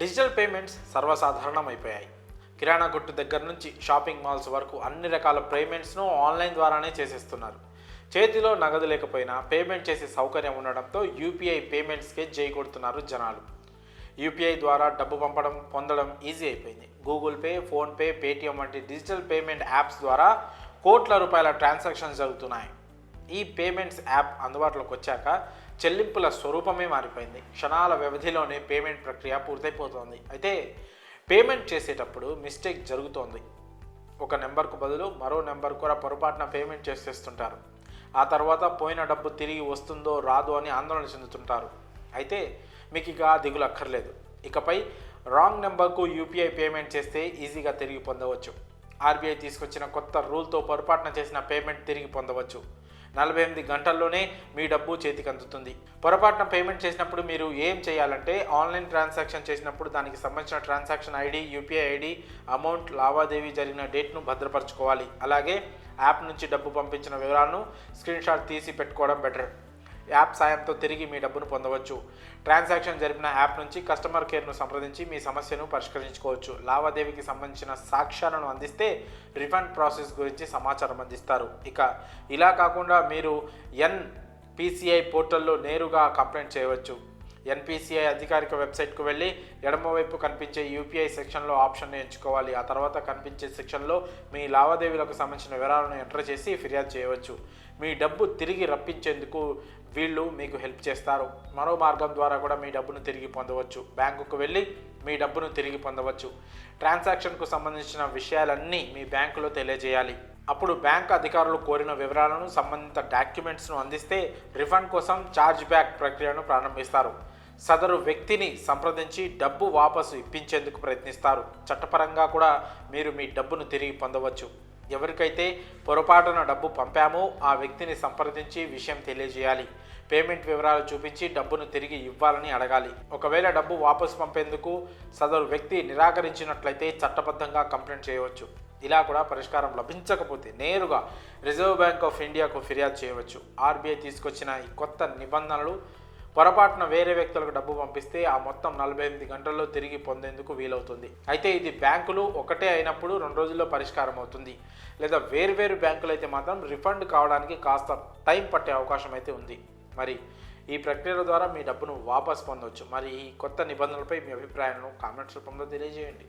Digital payments సర్వసాధారణమైపోయాయి. కిరాణా కొట్టు దగ్గర నుంచి షాపింగ్ మాల్స్ వరకు అన్ని రకాల పేమెంట్స్ను ఆన్లైన్ ద్వారానే చేసేస్తున్నారు. చేతిలో నగదు లేకపోయినా పేమెంట్ చేసే సౌకర్యం ఉండడంతో యూపీఐ పేమెంట్స్కే జై కొడుతున్నారు జనాలు. యూపీఐ ద్వారా డబ్బు పంపడం, పొందడం ఈజీ అయిపోయింది. గూగుల్ పే, ఫోన్పే, పేటిఎం వంటి డిజిటల్ పేమెంట్ యాప్స్ ద్వారా కోట్ల రూపాయల ట్రాన్సాక్షన్స్ జరుగుతున్నాయి. ఈ పేమెంట్స్ యాప్ అందుబాటులోకి వచ్చాక చెల్లింపుల స్వరూపమే మారిపోయింది. క్షణాల వ్యవధిలోనే పేమెంట్ ప్రక్రియ పూర్తయిపోతుంది. అయితే పేమెంట్ చేసేటప్పుడు మిస్టేక్ జరుగుతోంది. ఒక నెంబర్కు బదులు మరో నెంబర్ కూడా పొరపాటున పేమెంట్ చేసేస్తుంటారు. ఆ తర్వాత పోయిన డబ్బు తిరిగి వస్తుందో రాదో అని ఆందోళన చెందుతుంటారు. అయితే మీకు ఇక దిగులు అక్కర్లేదు. ఇకపై రాంగ్ నెంబర్కు యూపీఐ పేమెంట్ చేస్తే ఈజీగా తిరిగి పొందవచ్చు. ఆర్బీఐ తీసుకొచ్చిన కొత్త రూల్తో పొరపాటున చేసిన పేమెంట్ తిరిగి పొందవచ్చు. 48 గంటల్లోనే మీ డబ్బు చేతికి అందుతుంది. పొరపాటున పేమెంట్ చేసినప్పుడు మీరు ఏం చేయాలంటే, ఆన్లైన్ ట్రాన్సాక్షన్ చేసినప్పుడు దానికి సంబంధించిన transaction ID, UPI ID, amount, లావాదేవీ జరిగిన డేట్ను భద్రపరచుకోవాలి. అలాగే యాప్ నుంచి డబ్బు పంపించిన వివరాలను స్క్రీన్ షాట్ తీసి పెట్టుకోవడం బెటర్. యాప్ సాయంతో తిరిగి మీ డబ్బును పొందవచ్చు. ట్రాన్సాక్షన్ జరిపిన యాప్ నుంచి కస్టమర్ కేర్ను సంప్రదించి మీ సమస్యను పరిష్కరించుకోవచ్చు. లావాదేవీకి సంబంధించిన సాక్ష్యాలను అందిస్తే రిఫండ్ ప్రాసెస్ గురించి సమాచారం అందిస్తారు. ఇక ఇలా కాకుండా మీరు ఎన్పిసిఐ పోర్టల్లో నేరుగా కంప్లైంట్ చేయవచ్చు. ఎన్పిసిఐ అధికారిక వెబ్సైట్కు వెళ్ళి ఎడమవైపు కనిపించే యూపీఐ సెక్షన్లో ఆప్షన్ను ఎంచుకోవాలి. ఆ తర్వాత కనిపించే సెక్షన్లో మీ లావాదేవీలకు సంబంధించిన వివరాలను ఎంటర్ చేసి ఫిర్యాదు చేయవచ్చు. మీ డబ్బు తిరిగి రప్పించేందుకు వీళ్ళు మీకు హెల్ప్ చేస్తారు. మరో మార్గం ద్వారా కూడా మీ డబ్బును తిరిగి పొందవచ్చు. బ్యాంకుకు వెళ్ళి మీ డబ్బును తిరిగి పొందవచ్చు. ట్రాన్సాక్షన్కు సంబంధించిన విషయాలన్నీ మీ బ్యాంకులో తెలియజేయాలి. అప్పుడు బ్యాంక్ అధికారులు కోరిన వివరాలను, సంబంధిత డాక్యుమెంట్స్ను అందిస్తే రిఫండ్ కోసం ఛార్జ్ బ్యాక్ ప్రక్రియను ప్రారంభిస్తారు. సదరు వ్యక్తిని సంప్రదించి డబ్బు వాపసు ఇప్పించేందుకు ప్రయత్నిస్తారు. చట్టపరంగా కూడా మీరు మీ డబ్బును తిరిగి పొందవచ్చు. ఎవరికైతే పొరపాటున డబ్బు పంపామో ఆ వ్యక్తిని సంప్రదించి విషయం తెలియజేయాలి. పేమెంట్ వివరాలు చూపించి డబ్బును తిరిగి ఇవ్వాలని అడగాలి. ఒకవేళ డబ్బు వాపసు పంపేందుకు సదరు వ్యక్తి నిరాకరించినట్లయితే చట్టబద్ధంగా కంప్లైంట్ చేయవచ్చు. ఇలా కూడా పరిష్కారం లభించకపోతే నేరుగా రిజర్వ్ బ్యాంక్ ఆఫ్ ఇండియాకు ఫిర్యాదు చేయవచ్చు. ఆర్బీఐ తీసుకొచ్చిన ఈ కొత్త నిబంధనలు పొరపాటున వేరే వ్యక్తులకు డబ్బు పంపిస్తే ఆ మొత్తం 48 గంటల్లో తిరిగి పొందేందుకు వీలవుతుంది. అయితే ఇది బ్యాంకులు ఒకటే అయినప్పుడు 2 రోజుల్లో పరిష్కారం అవుతుంది. లేదా వేరు బ్యాంకులు అయితే మాత్రం రిఫండ్ కావడానికి కాస్త టైం పట్టే అవకాశం అయితే ఉంది. మరి ఈ ప్రక్రియల ద్వారా మీ డబ్బును వాపసు పొందవచ్చు. మరి ఈ కొత్త నిబంధనలపై మీ అభిప్రాయాలను కామెంట్స్ రూపంలో తెలియజేయండి.